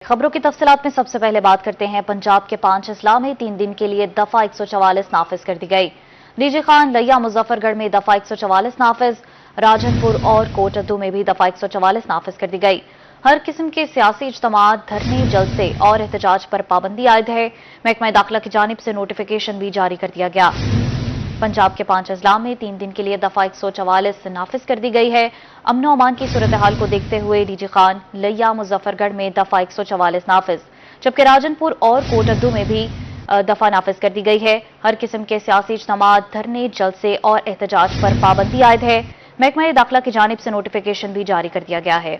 खबरों की तफसीलात में सबसे पहले बात करते हैं पंजाब के 5 अजला में 3 दिन के लिए दफा 144 नाफिज कर दी गई। डीजी खान, लिया, मुजफ्फरगढ़ में दफा 144 नाफिज, राजनपुर और कोटद्दू में भी दफा 144 नाफिज कर दी गई। हर किस्म के सियासी इज्तिमात, धरने, जलसे और एहतजाज पर पाबंदी आयद है। महकमा दाखिला की जानिब से नोटिफिकेशन भी जारी कर दिया गया। पंजाब के 5 अजला में 3 दिन के लिए दफा 144 नाफिज कर दी गई है। अमन व अमान की सूरत हाल को देखते हुए डीजी खान, लिया, मुजफ्फरगढ़ में दफा 144 नाफिज, जबकि राजनपुर और कोटद्दू में भी दफा नाफिज कर दी गई है। हर किस्म के सियासी इज्तिमात, धरने, जलसे और एहतजाज पर पाबंदी आयद है। महकमा दाखिला की जानिब से नोटिफिकेशन भी जारी कर दिया गया है।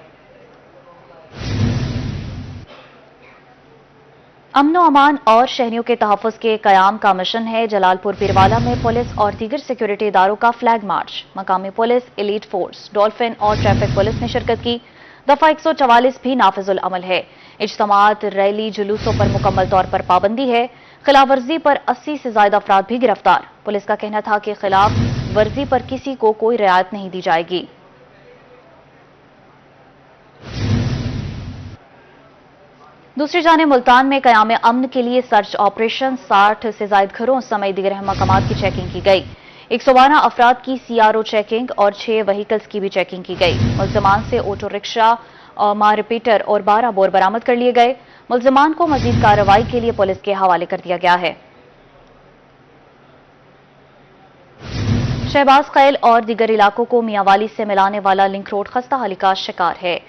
अमन व अमान और शहरियों के तहफ़्फ़ुज़ के क़याम का मिशन है। जलालपुर पीरवाला में पुलिस और दीगर सिक्योरिटी इदारों का फ्लैग मार्च। मकामी पुलिस, एलीट फोर्स, डॉल्फिन और ट्रैफिक पुलिस ने शिरकत की। दफा 144 भी नाफिजुल अमल है। इज्तिमात, रैली, जुलूसों पर मुकम्मल तौर पर पाबंदी है। खिलाफ वर्जी पर 80 से ज्यादा अफराद भी गिरफ्तार। पुलिस का कहना था कि खिलाफ वर्जी पर किसी को कोई रियायत नहीं दी जाएगी। दूसरी जानिब मुल्तान में क़याम अमन के लिए सर्च ऑपरेशन, 60 से ज्यादा घरों समेत दीगर मकामात की चेकिंग की गई। 112 अफराद की CRO चेकिंग और 6 व्हीकल्स की भी चेकिंग की गई। मुल्ज़िमान से ऑटो रिक्शा, मार रिपीटर और 12 बोर बरामद कर लिए गए। मुल्ज़िमान को मजीद कार्रवाई के लिए पुलिस के हवाले कर दिया गया है। शहबाज खैल और दीगर इलाकों को मियांवाली से मिलाने वाला लिंक रोड खस्ता हाली का शिकार है।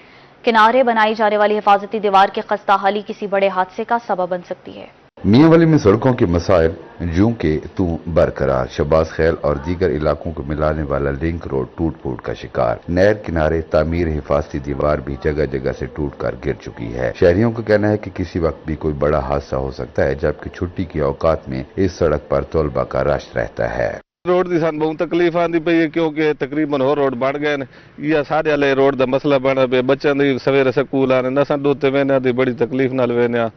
किनारे बनाई जाने वाली हिफाजती दीवार की खस्ता हाली किसी बड़े हादसे का सबब बन सकती है। मियांवाली में सड़कों के मसाइल जूं के तू बरकरार। शहबाज खैल और दीगर इलाकों को मिलाने वाला लिंक रोड टूट फूट का शिकार। नहर किनारे तामीर हिफाजती दीवार भी जगह जगह से टूट कर गिर चुकी है। शहरियों का कहना है कि किसी वक्त भी कोई बड़ा हादसा हो सकता है, जबकि छुट्टी की औकात में इस सड़क पर तलबा का रश रहता है। रोड की सानू बहुत तकलीफ आती पई है, क्योंकि तकरीबन हो रोड बन गए या सारे वाले रोड का मसला बना पे। बच्चों की सवेरे स्कूल आने नसा डोते वेने दी बड़ी तकलीफ नाल वेने।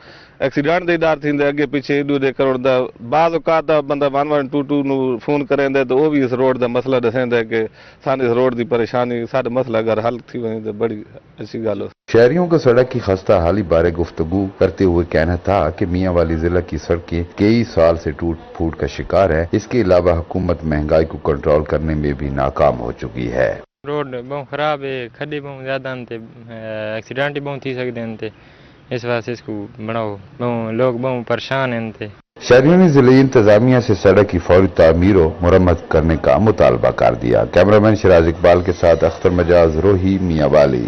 एक्सीडेंट के डर थी अगे पिछे एडू दे करोड़ का बाद औकात बंदा 112 नू फोन करेंदे तो वह भी इस रोड का मसला दसेंदा कि सानू इस रोड की परेशानी सारा मसला अगर हल थी वही तो बड़ी अच्छी गल हो। शहरियों को सड़क की खस्ता हाली बारे गुफ्तगू करते हुए कहना था कि मियांवाली जिला की सड़कें कई साल से टूट फूट का शिकार है। इसके अलावा हुकूमत महंगाई को कंट्रोल करने में भी नाकाम हो चुकी है। रोड बहुत खराब है, खड्डे बहुत ज्यादा एक्सीडेंट बहुत ही सकते हैं, इस वास्ते इसको बनाओ। लोग बहुत परेशान हैं। शहरियों ने जिले इंतजामिया से सड़क की फौरी तामीर और मुरम्मत करने का मुतालबा कर दिया। कैमरामैन सिराज इकबाल के साथ अख्तर मजाज, रोही, मियांवाली।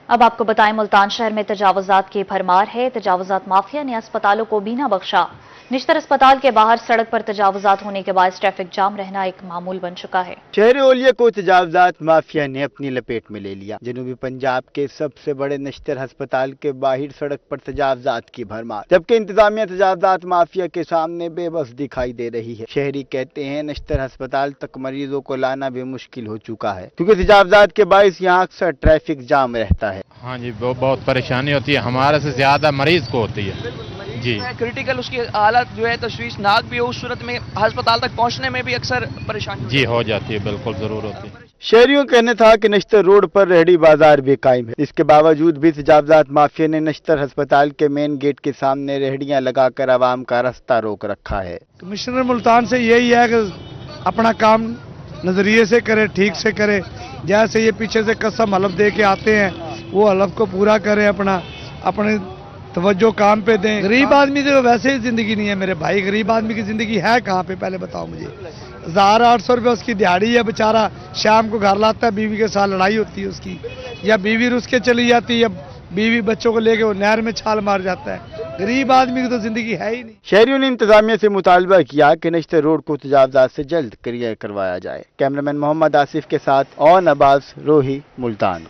अब आपको बताएं, मुल्तान शहर में तजावुजात की भरमार है। तजावुजात माफिया ने अस्पतालों को भी न बख्शा। निश्तर अस्पताल के बाहर सड़क पर तजावुजात होने के बाद ट्रैफिक जाम रहना एक मामूल बन चुका है। शहर ओलिया को तजावुजात माफिया ने अपनी लपेट में ले लिया। जनूबी पंजाब के सबसे बड़े नश्तर अस्पताल के बाहर सड़क पर तजावुजात की भरमार, जबकि इंतजामिया तजावुजात माफिया के सामने बेबस दिखाई दे रही है। शहरी कहते हैं नश्तर अस्पताल तक मरीजों को लाना भी मुश्किल हो चुका है, क्योंकि तजावुजात के बायस यहाँ अक्सर ट्रैफिक जाम रहता है। हाँ जी, बहुत परेशानी होती है, हमारे से ज्यादा मरीज को होती है जी। क्रिटिकल उसकी हालत जो है तशवीशनाक भी हो, उस सूरत में अस्पताल तक पहुंचने में भी अक्सर परेशानी जी हो जाती है, बिल्कुल जरूर होती है। शहरियों का कहना था कि नश्तर रोड पर रेहड़ी बाजार भी कायम है। इसके बावजूद भी तजावुजात माफिया ने नश्तर अस्पताल के मेन गेट के सामने रेहड़ियां लगाकर आवाम का रास्ता रोक रखा है। कमिश्नर मुल्तान से यही है कि अपना काम नजरिए से करे, ठीक से करे। जैसे ये पीछे से कसम हलफ दे के आते हैं, वो हलफ को पूरा करें, अपने तवज्जो काम पे दें। गरीब आदमी से वैसे ही जिंदगी नहीं है मेरे भाई। गरीब आदमी की जिंदगी है कहाँ पे, पहले बताओ मुझे। 1800 रुपये उसकी दिहाड़ी है, बेचारा शाम को घर लाता है, बीवी के साथ लड़ाई होती है उसकी, या बीवी रुस के चली जाती है, या बीवी बच्चों को लेके वो नहर में छाल मार जाता है। गरीब आदमी की तो जिंदगी है ही नहीं। शहरियों ने इंतजामिया से मुतालबा किया कि नश्तर रोड को तजावुजात से जल्द क्लियर करवाया जाए। कैमरामैन मोहम्मद आसिफ के साथ और अब्बास, रोही, मुल्तान।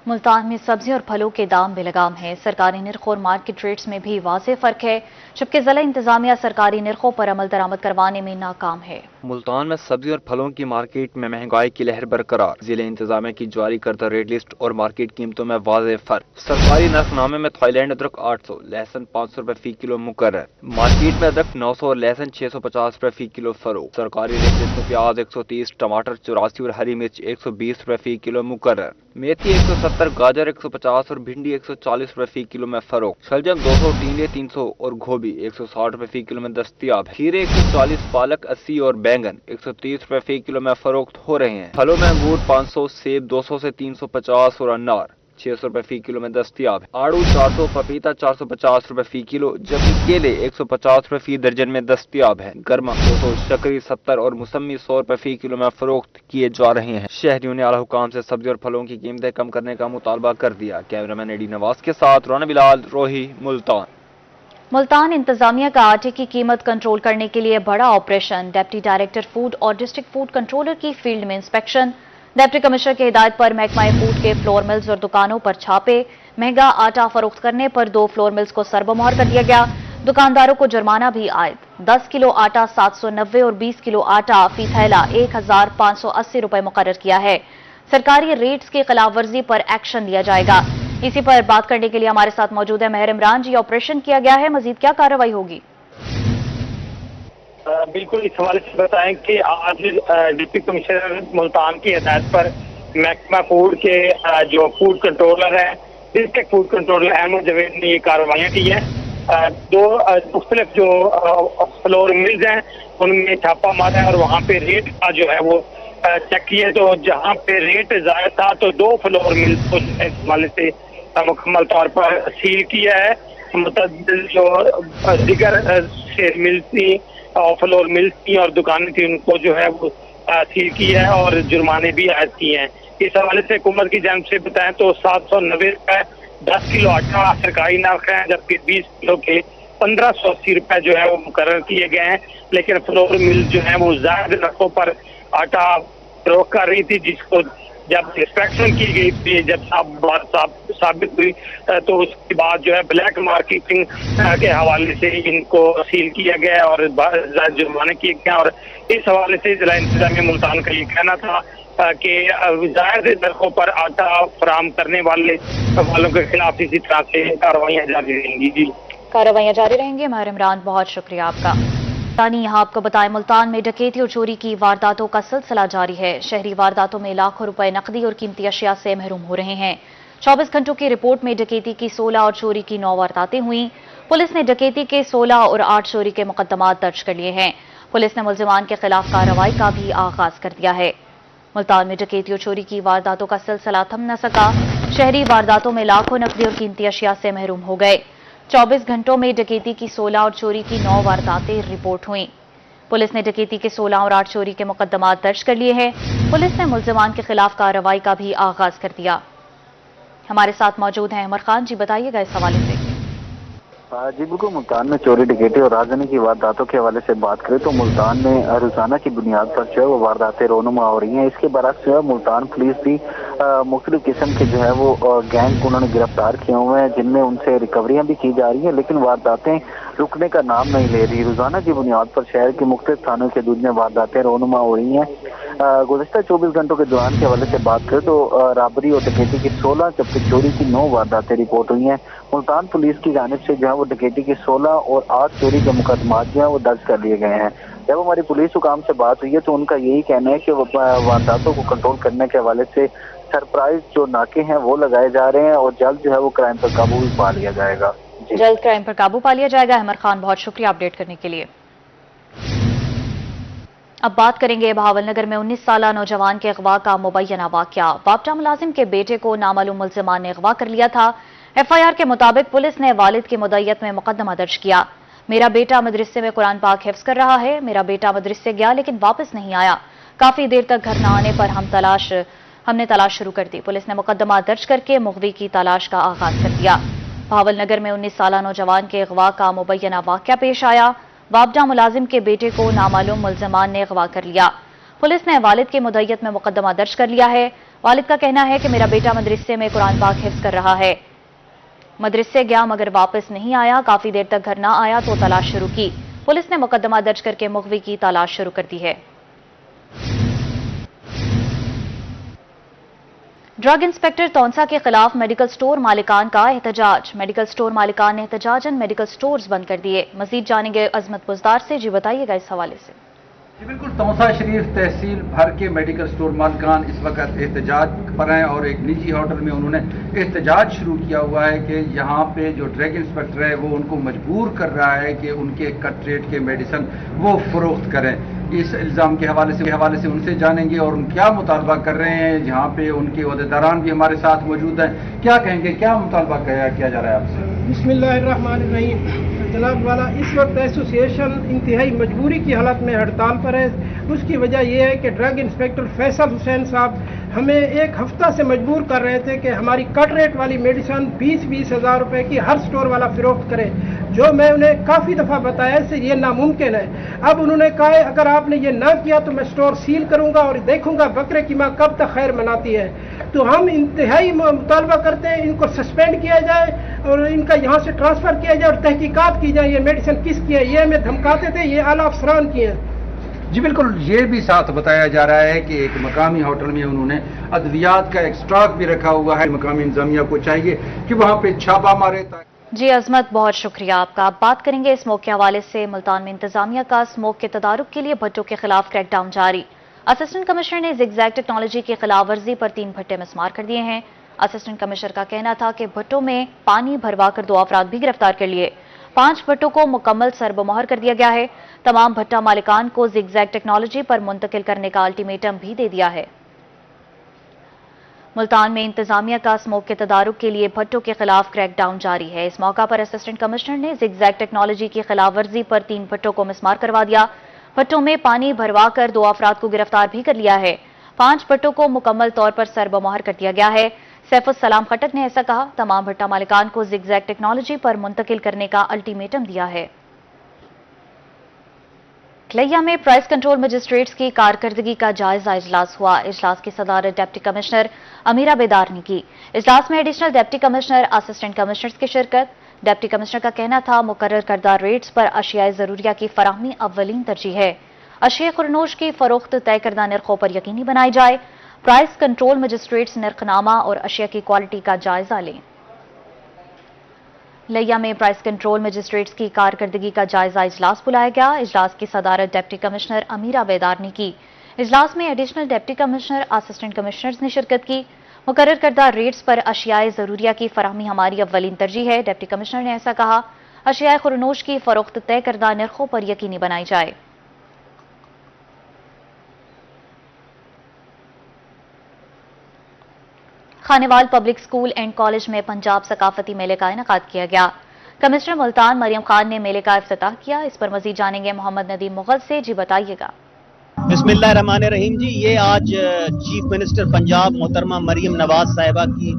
मुल्तान में सब्जी और फलों के दाम बेलगाम है। सरकारी निर्ख और मार्केट रेट्स में भी वाज़ेह फर्क है, जबकि जिला इंतजामिया सरकारी निर्खों पर अमल दरामद करवाने में नाकाम है। ملتان میں سبزی اور پھلوں کی مارکیٹ میں مہنگائی کی لہر برقرار، ضلع انتظامیہ کی جاری کردہ ریٹ لسٹ اور مارکیٹ قیمتوں میں واضح فرق۔ سرکاری نرخ نامے میں تھائی لینڈ ادرک 800، لہسن 500 روپے فی کلو مقرر، مارکیٹ میں ادرک 900 اور لہسن 650 روپے فی کلو فروخت۔ سرکاری ریٹ لسٹ میں پیاز 130، ٹماٹر 84 اور ہری مرچ 120 روپے فی کلو مقرر، میتھی 170، گاجر 150 اور بھنڈی 140 روپے فی کلو میں فروخت، شلجم 200، ٹینڈے 300 اور گوبھی 160 روپے فی کلو میں دستیاب ہے۔ کھیرے 140، پالک 80 اور بینگن 130 روپے فی کلو میں فروخت ہو رہے ہیں۔ پھلوں میں انگور 500، سیب 200 سے 350 اور انار 600 روپے فی کلو میں دستیاب ہے۔ آڑو 400، پپیتا 450 روپے فی کلو، جبکہ کیلے 150 روپے فی درجن میں دستیاب ہیں۔ گرما 200، شکری 70 اور موسمی 100 روپے فی کلو میں فروخت کیے جا رہے ہیں۔ شہریوں نے اعلی حکام سے سبزی اور پھلوں کی قیمتیں کم کرنے کا مطالبہ کر دیا۔ کیمرہ مین ایڈی نواز کے ساتھ رونا بلال، روہی، ملتان۔ ملتان انتظامیہ کا آٹے کی قیمت کنٹرول کرنے کے لیے بڑا آپریشن، ڈپٹی ڈائریکٹر فوڈ اور ڈسٹرکٹ فوڈ کنٹرولر کی فیلڈ میں انسپیکشن، ڈپٹی کمشنر کی ہدایت پر محکمہ فوڈ کے فلور ملز اور دکانوں پر چھاپے، مہنگا آٹا فروخت کرنے پر 2 فلور ملز کو سربمہر کر دیا گیا، دکانداروں کو جرمانہ بھی عائد، 10 کلو آٹا 790 اور 20 کلو آٹا فی تھیلا 1580 روپے مقرر کیا ہے۔ سرکاری ریٹس کی خلاف ورزی پر ایکشن لیا جائے گا۔ اسی پر بات کرنے کے لیے ہمارے ساتھ موجود ہے مہر عمران جی۔ آپریشن کیا گیا ہے، مزید کیا کارروائی ہوگی؟ بالکل، اس حوالے سے بتائیں کہ آج ڈپٹی کمشنر ملتان کی ہدایت پر محکمہ فوڈ کے جو فوڈ کنٹرولر ہیں، district food controller Ahmed Javed نے یہ کارروائیاں کی ہیں۔ 2 مختلف جو فلور ملز ہیں ان میں چھاپا مارا ہے اور وہاں پہ ریٹ کا جو ہے وہ چیک کیے، تو جہاں پہ ریٹ زائد تھا تو 2 فلور ملز کو اس حوالے سے مکمل طور پر سیل کیا ہے۔ متعدد جو دیگر ملز تھی اور فلور ملز تھی اور دکانیں تھیں ان کو جو ہے وہ سیل کیا ہے اور جرمانے بھی عائد کیے ہیں۔ اس حوالے سے حکومت کی جانب سے بتائیں تو 790 روپے 10 کلو آٹا سرکاری نرخ ہیں، جبکہ 20 کلو کے 1580 روپے جو ہے وہ مقرر کیے گئے ہیں، لیکن فلور ملز جو ہیں وہ زائد نرخوں پر آٹا فروخت کر رہی تھی، جس کو جب انسپیکشن کی گئی تھی، جب بات ثابت ہوئی تو اس کے بعد جو ہے بلیک مارکیٹنگ کے حوالے سے ان کو سیل کیا گیا اور جرمانے کیے گئے۔ اور اس حوالے سے ضلع انتظامیہ ملتان کا یہ کہنا تھا کہ زائد نرخوں پر آٹا فراہم کرنے والوں کے خلاف اسی طرح سے کارروائیاں جاری رہیں گی۔ جی، کارروائیاں جاری رہیں گی۔ مہر عمران، بہت شکریہ آپ کا۔ یہاں آپ کو بتائیں، ملتان میں ڈکیتی اور چوری کی وارداتوں کا سلسلہ جاری ہے۔ شہری وارداتوں میں لاکھوں روپے نقدی اور قیمتی اشیاء سے محروم ہو رہے ہیں۔ 24 گھنٹوں کی رپورٹ میں ڈکیتی کی 16 اور چوری کی 9 وارداتیں ہوئیں۔ پولیس نے ڈکیتی کے 16 اور 8 چوری کے مقدمات درج کر لیے ہیں۔ پولیس نے ملزمان کے خلاف کارروائی کا بھی آغاز کر دیا ہے۔ ملتان میں ڈکیتی اور چوری کی وارداتوں کا سلسلہ تھم نہ سکا۔ شہری وارداتوں میں لاکھوں نقدی اور قیمتی اشیاء سے محروم ہو گئے۔ 24 گھنٹوں میں ڈکیتی کی 16 اور چوری کی 9 وارداتیں رپورٹ ہوئیں۔ پولیس نے ڈکیتی کے 16 اور 8 چوری کے مقدمات درج کر لیے ہیں۔ پولیس نے ملزمان کے خلاف کارروائی کا بھی آغاز کر دیا۔ ہمارے ساتھ موجود ہیں عمر خان جی، بتائیے گا اس حوالے سے۔ جی بالکل، ملتان میں چوری ڈکیتی اور رازدانی کی وارداتوں کے حوالے سے بات کریں تو ملتان میں روزانہ کی بنیاد پر جو ہے وہ وارداتیں رونما ہو رہی ہیں۔ اس کے برعکس جو ہے ملتان پولیس بھی مختلف قسم کے جو ہے وہ گینگ کو انہوں نے گرفتار کیے ہوئے ہیں، جن میں ان سے ریکوریاں بھی کی جا رہی ہیں، لیکن وارداتیں رکنے کا نام نہیں لے رہی۔ روزانہ کی بنیاد پر شہر کے مختلف تھانوں کے حدود میں وارداتیں رونما ہو رہی ہیں۔ گزشتہ 24 گھنٹوں کے دوران کے حوالے سے بات کریں تو رابری اور ڈکیتی کی 16 جبکہ چوری کی 9 وارداتیں رپورٹ ہوئی ہیں۔ ملتان پولیس کی جانب سے جو ہے وہ ڈکیتی کی 16 اور 8 چوری کے مقدمات جو ہیں وہ درج کر لیے گئے ہیں۔ جب ہماری پولیس حکام سے بات ہوئی ہے تو ان کا یہی کہنا ہے کہ وارداتوں کو کنٹرول کرنے کے حوالے سے سرپرائز جو ناکے ہیں وہ لگائے جا رہے ہیں اور جلد جو ہے وہ کرائم پر قابو بھی پا لیا جائے گا۔ جلد کرائم پر قابو پا لیا جائے گا۔ عمر خان، بہت شکریہ اپڈیٹ کرنے کے لیے۔ اب بات کریں گے بہاول نگر میں 19 سالہ نوجوان کے اغوا کا مبینہ واقعہ۔ وابڈہ ملازم کے بیٹے کو نامعلوم ملزمان نے اغوا کر لیا تھا۔ ایف آئی آر کے مطابق پولیس نے والد کی مدعیت میں مقدمہ درج کیا۔ میرا بیٹا مدرسے میں قرآن پاک حفظ کر رہا ہے۔ میرا بیٹا مدرسے گیا لیکن واپس نہیں آیا۔ کافی دیر تک گھر نہ آنے پر ہم نے تلاش شروع کر دی۔ پولیس نے مقدمہ درج کر کے مغوی کی تلاش کا آغاز کر دیا۔ بہاول نگر میں 19 سالہ نوجوان کے اغوا کا مبینہ واقعہ پیش آیا۔ وابڈہ ملازم کے بیٹے کو نامعلوم ملزمان نے اغوا کر لیا۔ پولیس نے والد کی مدعیت میں مقدمہ درج کر لیا ہے۔ والد کا کہنا ہے کہ میرا بیٹا مدرسے میں قرآن پاک حفظ کر رہا ہے۔ مدرسے گیا مگر واپس نہیں آیا۔ کافی دیر تک گھر نہ آیا تو تلاش شروع کی۔ پولیس نے مقدمہ درج کر کے مغوی کی تلاش شروع کر دی ہے۔ ड्रग इंस्पेक्टर तौंसा के खिलाफ मेडिकल स्टोर मालिकान का एहतजाज। मेडिकल स्टोर मालिकान ने एहतजाजन मेडिकल स्टोर्स बंद कर दिए। मजीद जानेंगे अजमत बुजदार से। जी बताइएगा इस हवाले से। जी बिल्कुल, तौंसा शरीफ तहसील भर के मेडिकल स्टोर मालिकान इस वक्त एहतजाज पर हैं और एक निजी होटल में उन्होंने एहतजाज शुरू किया हुआ है कि यहाँ पे जो ड्रग इंस्पेक्टर है वो उनको मजबूर कर रहा है कि उनके कट रेट के मेडिसिन वो फरोख्त करें। इस इल्ज़ाम के हवाले से उनसे जानेंगे और उन क्या मुतालबा कर रहे हैं। जहाँ पे उनके ओहदेदारान भी हमारे साथ मौजूद हैं, क्या कहेंगे, क्या मुतालबा किया जा रहा है आपसे? बिस्मिल्लाहिर्रहमानिर्रहीम। जनाब वाला, इस वक्त एसोसिएशन इंतहाई मजबूरी की हालत में हड़ताल पर है। उसकी वजह यह है कि ड्रग इंस्पेक्टर फैसल हुसैन साहब हमें एक हफ्ता से मजबूर कर रहे थे कि हमारी कट रेट वाली मेडिसिन 20-20 हज़ार रुपए की हर स्टोर वाला फरोख्त करे, जो मैं उन्हें काफ़ी दफ़ा बताया से ये नामुमकिन है। अब उन्होंने कहा है अगर आपने ये ना किया तो मैं स्टोर सील करूंगा और देखूंगा बकरे की माँ कब तक खैर मनाती है। तो हम इंतहाई मुतालबा करते हैं इनको सस्पेंड किया जाए और इनका यहाँ से ट्रांसफ़र किया जाए और तहकीकात की जाए ये मेडिसिन किसकी है। ये हमें धमकाते थे, ये आला अफसरान की है। जी बिल्कुल, ये भी साथ बताया जा रहा है कि एक मकामी होटल में उन्होंने अद्वियात का एक स्टॉक भी रखा हुआ है। मकामी इंतजामिया को चाहिए कि वहाँ पे छापा मारे। जी अजमत, बहुत शुक्रिया आपका। आप बात करेंगे इस स्मोक के हवाले से। मुल्तान में इंतजामिया का स्मोक के तदारुक के लिए भट्टों के खिलाफ क्रैकडाउन जारी। असिस्टेंट कमिश्नर ने ज़िगज़ैग टेक्नोलॉजी की खिलाफ वर्जी पर 3 भट्टे मिस्मार कर दिए हैं। असिस्टेंट कमिश्नर का कहना था कि भट्टों में पानी भरवा कर 2 अफराद भी गिरफ्तार कर लिए। 5 भट्टों को मुकम्मल सरबमोहर कर दिया गया है। तमाम भट्टा मालिकान को ज़िगज़ैग टेक्नोलॉजी पर मुंतकिल करने का अल्टीमेटम भी दे दिया है। मुल्तान में इंतजामिया का स्मोक के तदारुक के लिए भट्टों के खिलाफ क्रैकडाउन जारी है। इस मौका पर असिस्टेंट कमिश्नर ने ज़िगज़ैग टेक्नोलॉजी की खिलाफ वर्जी पर 3 भट्टों को मिस्मार करवा दिया। भट्टों में पानी भरवा कर 2 अफराद को गिरफ्तार भी कर लिया है। 5 भट्टों को मुकम्मल तौर पर सरबमोहर कर दिया गया है। सैफुस सलाम खटक ने ऐसा कहा। तमाम भट्टा मालिकान को ज़िगज़ैग टेक्नोलॉजी पर मुंतकिल करने का अल्टीमेटम दिया है। लैया में प्राइस कंट्रोल मजिस्ट्रेट्स की कारकर्दगी का जायजा इजलास हुआ। इजलास की सदारत डिप्टी कमिश्नर अमीरा बेदार ने की। इजलास में additional deputy commissioner, assistant commissioners की शिरकत। डिप्टी कमिश्नर का कहना था मुकर्रर करदा रेट्स पर अशियाए ज़रूरिया की फराहमी अव्वलीन तरजीह है। अशिया खुरनोश की फरोख्त तय करदा नरखों पर यकीनी बनाई जाए। प्राइस कंट्रोल मजिस्ट्रेट्स नरखनामा और अशिया की क्वालिटी का जायजा लें। लैया में प्राइस कंट्रोल मजिस्ट्रेट्स की कारकर्दगी का जायजा इजलास बुलाया गया। इजलास की सदारत डिप्टी कमिश्नर अमीरा बेदार ने की। इजलास में additional deputy commissioner, assistant commissioners ने शिरकत की। मुकर्रर करदा रेट्स पर अशियाए ज़रूरिया की फराहमी हमारी अव्वलीन तरजीह है। डिप्टी कमिश्नर ने ऐसा कहा। अशियाए खुरनोश की फरोख्त तय करदा नरखों पर यकीनी बनाई जाए। Khanewal public school and college में पंजाब सकाफती मेले का इनेकाद किया गया। कमिश्नर मुल्तान मरियम खान ने मेले का इफ्तिताह किया। इस पर मजीद जानेंगे मोहम्मद नदीम मुगल से। जी बताइएगा। बिस्मिल्लाहिर्रहमानिर्रहीम। जी, ये आज चीफ मिनिस्टर पंजाब मोहतरमा मरियम नवाज साहिबा की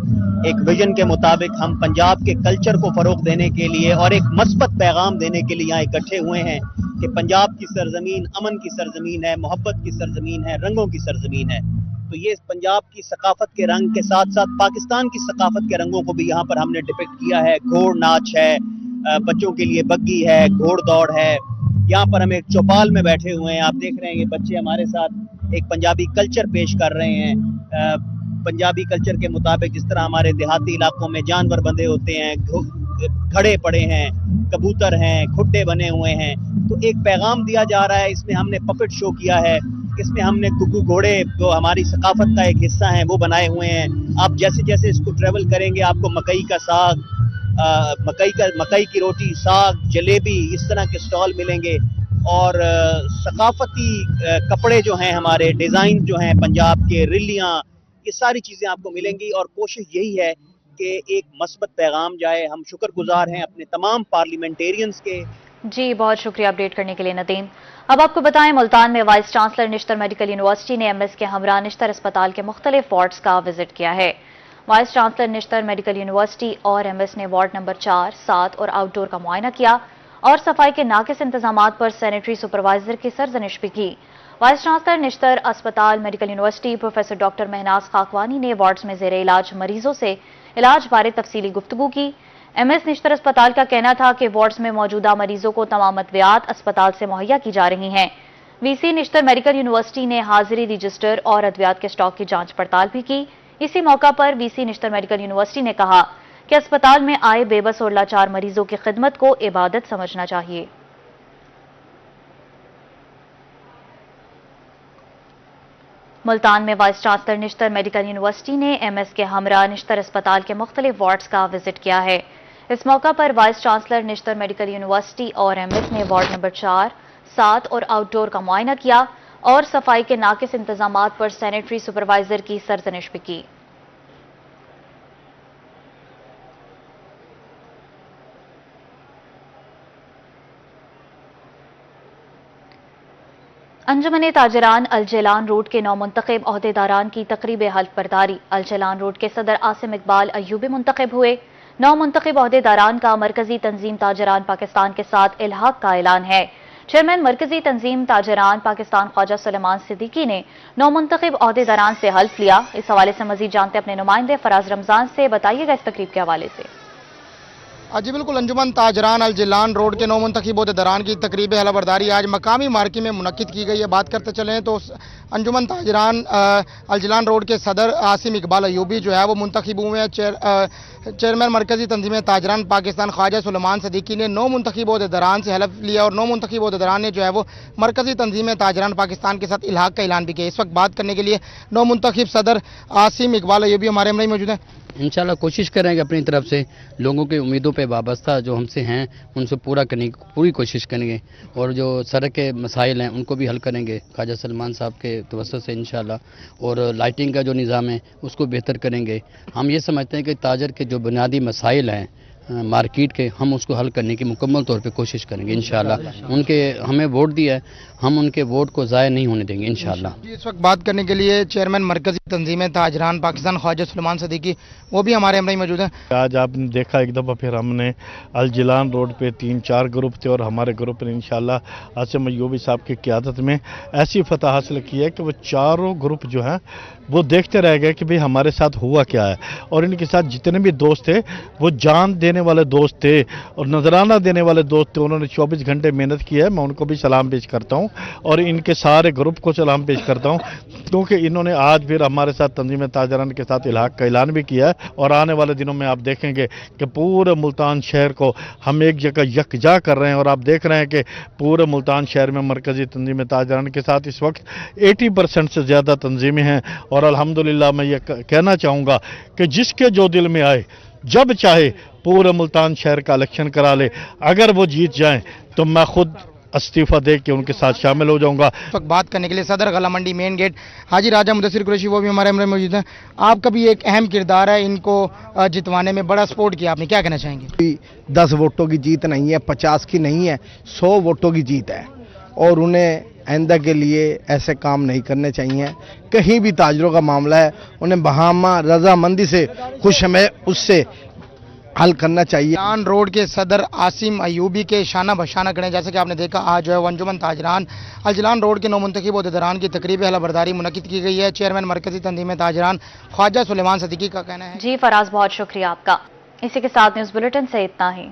एक विजन के मुताबिक हम पंजाब के कल्चर को फरोग देने के लिए और एक मस्बत पैगाम देने के लिए यहाँ इकट्ठे हुए हैं कि पंजाब की सरजमीन अमन की सरजमीन है, मोहब्बत की सरजमीन है, रंगों की सरजमीन है। तो ये पंजाब की सकाफत के रंग के साथ साथ पाकिस्तान की सकाफत के रंगों को भी यहाँ पर हमने डिपिक्ट किया है। घोड़ नाच है, बच्चों के लिए बग्गी है, घोड़ दौड़ है। यहाँ पर हम एक चौपाल में बैठे हुए हैं, आप देख रहे हैं ये बच्चे हमारे साथ एक पंजाबी कल्चर पेश कर रहे हैं। पंजाबी कल्चर के मुताबिक जिस तरह हमारे देहाती इलाकों में जानवर बंधे होते हैं, घड़े पड़े हैं, कबूतर हैं, खुड्डे बने हुए हैं, तो एक पैगाम दिया जा रहा है। इसमें हमने पपेट शो किया है, इसमें हमने गुग्गू घोड़े जो हमारी सकाफत का एक हिस्सा हैं वो बनाए हुए हैं। आप जैसे जैसे इसको ट्रेवल करेंगे आपको मकई का साग, मकई की रोटी, साग, जलेबी, इस तरह के स्टॉल मिलेंगे और सकाफती कपड़े जो हैं हमारे, डिज़ाइन जो हैं पंजाब के, रिल्लियाँ, ये सारी चीज़ें आपको मिलेंगी। और कोशिश यही है कि एक मस्बत पैगाम जाए। हम शुक्रगुजार हैं अपने तमाम पार्लियामेंटेरियंस के। जी बहुत शुक्रिया अपडेट करने के लिए नदीम। अब आपको बताएं मुल्तान में vice chancellor Nishtar medical university ने एमएस के हमरा निश्तर अस्पताल के मुख्तलिफ वार्ड्स का विजिट किया है। Vice chancellor Nishtar medical university और एमएस ने वार्ड नंबर 4, 7 और आउटडोर का मुआयना किया और सफाई के नाकिस इंतजामात पर सैनिटरी सुपरवाइजर की सरजनिश भी की। वाइस चांसलर निश्तर अस्पताल medical university professor doctor Mahnaz Khakwani ने वार्ड्स में जेरे इलाज मरीजों से इलाज बारे तफसीली गुफ्तगू की। एमएस निश्तर अस्पताल का कहना था कि वार्ड्स में मौजूदा मरीजों को तमाम अद्वियात अस्पताल से मुहैया की जा रही हैं। वीसी निश्तर मेडिकल यूनिवर्सिटी ने हाजिरी रजिस्टर और अद्वियात के स्टॉक की जांच पड़ताल भी की। इसी मौका पर वीसी निश्तर मेडिकल यूनिवर्सिटी ने कहा कि अस्पताल में आए बेबस और लाचार मरीजों की खिदमत को इबादत समझना चाहिए। मुल्तान में vice chancellor Nishtar medical university ने एमएस के हमरा निश्तर अस्पताल के मुख्तलिफ वार्ड्स का विजिट किया है। इस मौका पर vice chancellor Nishtar medical university और एमएस ने वार्ड नंबर 4, 7 और आउटडोर का मुआयना किया और सफाई के नाकिस इंतजामात पर सैनिटरी सुपरवाइजर की सरजनिश भी की। अंजुमन ताजरान अलजलान रोड के नौमुंतखब अहदेदारान की तकरीब हल्फ बर्दारी। अलजलान रोड के सदर आसिम इकबाल अयूबी मुंतखब हुए। नौमुंतखब अहदेदारान का मरकजी तंजीम ताजरान पाकिस्तान के साथ इल्हाक का ऐलान है। चेयरमैन मरकजी तंजीम ताजरान पाकिस्तान ख्वाजा सुलेमान सिद्दीकी ने नौमुंतखब अहदेदारान से हल्फ लिया। इस हवाले से मजीद जानते अपने नुमाइंदे फराज रमजान से। बताइएगा इस तकरीब के हवाले से। जी बिल्कुल, अंजुमन ताजरान अलजलान रोड के नौमुंतखब अहदेदारान की तकरीब हलफबरदारी आज मकामी मार्की में मुनक्किद की गई है। बात करते चलें तो अंजुमन ताजरान अलजलान रोड के सदर आसिम इकबाल अयूबी जो है वो मुंतखब हुए हैं। चेयरमैन मरकजी तंजीम ताजरान पाकिस्तान ख्वाजा सुलेमान सिद्दीकी ने 9 मुंतखब अहदेदारान से हलफ लिया और 9 मुंतखब अहदेदारान ने जो है वो मरकजी तंजीम ताजरान पाकिस्तान के साथ इल्हाक का ऐलान भी किया। इस वक्त बात करने के लिए 9 मुंतखब सदर आसिम इकबाल अयूबी हमारे हमराह मौजूद हैं। इंशाल्लाह कोशिश करेंगे अपनी तरफ से लोगों के उम्मीदों पे वाबस्ता जो हमसे हैं उनसे पूरा करने की पूरी कोशिश करेंगे और जो सड़क के मसाइल हैं उनको भी हल करेंगे ख्वाजा सलमान साहब के तवज्जुह से इंशाल्लाह। और लाइटिंग का जो निज़ाम है उसको बेहतर करेंगे। हम ये समझते हैं कि ताजर के जो बुनियादी मसाइल हैं मार्केट के, हम उसको हल करने की मुकम्मल तौर पे कोशिश करेंगे इंशाल्लाह। उनके हमें वोट दिया है, हम उनके वोट को ज़ाया नहीं होने देंगे इंशाल्लाह। इस वक्त बात करने के लिए चेयरमैन मरकजी तंजीम ताजरान पाकिस्तान ख्वाजा सुलेमान सिद्दीकी वो भी हमारे हमराह मौजूद हैं। आज आपने देखा एक दफ़ा फिर हमने अलजलान रोड पे 3-4 ग्रुप थे और हमारे ग्रुप ने इंशाल्लाह आसिम अयूबी साहब की क़यादत में ऐसी फतह हासिल की है कि वो चारों ग्रुप जो हैं वो देखते रह गए कि भाई हमारे साथ हुआ क्या है। और इनके साथ जितने भी दोस्त थे वो जान देने वाले दोस्त थे और नजराना देने वाले दोस्त थे। उन्होंने 24 घंटे मेहनत की है। मैं उनको भी सलाम पेश करता हूँ और इनके सारे ग्रुप को सलाम पेश करता हूँ क्योंकि इन्होंने आज फिर हमारे साथ तंजीम ताजरान के साथ इल्हाक का ऐलान भी किया है। और आने वाले दिनों में आप देखेंगे कि पूरे मुल्तान शहर को हम एक जगह यकजा कर रहे हैं। और आप देख रहे हैं कि पूरे मुल्तान शहर में मरकजी तंजीम ताजरान के साथ इस वक्त 80% से ज़्यादा तंजीमें हैं। और अल्हम्दुलिल्लाह मैं ये कहना चाहूँगा कि जिसके जो दिल में आए जब चाहे पूरे मुल्तान शहर का इलेक्शन करा ले। अगर वो जीत जाएं तो मैं खुद इस्तीफा दे के उनके साथ शामिल हो जाऊंगा। इस वक्त बात करने के लिए सदर गला मंडी मेन गेट हाजी राजा मुदस्सिर कुरैशी वो भी हमारे हमराह मौजूद हैं। आपका भी एक अहम किरदार है, इनको जितवाने में बड़ा सपोर्ट किया आपने, क्या कहना चाहेंगे? 10 वोटों की जीत नहीं है, 50 की नहीं है, 100 वोटों की जीत है और उन्हें आइंदा के लिए ऐसे काम नहीं करने चाहिए। कहीं भी ताजरों का मामला है उन्हें बहामा रजामंदी से खुश हमें उससे हल करना चाहिए। अलजलान रोड के सदर आसिम अयूबी के शाना बशाना करें। जैसे कि आपने देखा आज जो है अंजुमन ताजरान अलजलान रोड के नौमुंतखब अहदेदारान की तकरीब हलफबरदारी मुनक्किद की गई है। चेयरमैन मरकजी तंजीम ताजरान ख्वाजा सुलेमान सिद्दीकी का कहना है। जी फराज, बहुत शुक्रिया आपका। इसी के साथ न्यूज़ बुलेटिन से इतना ही।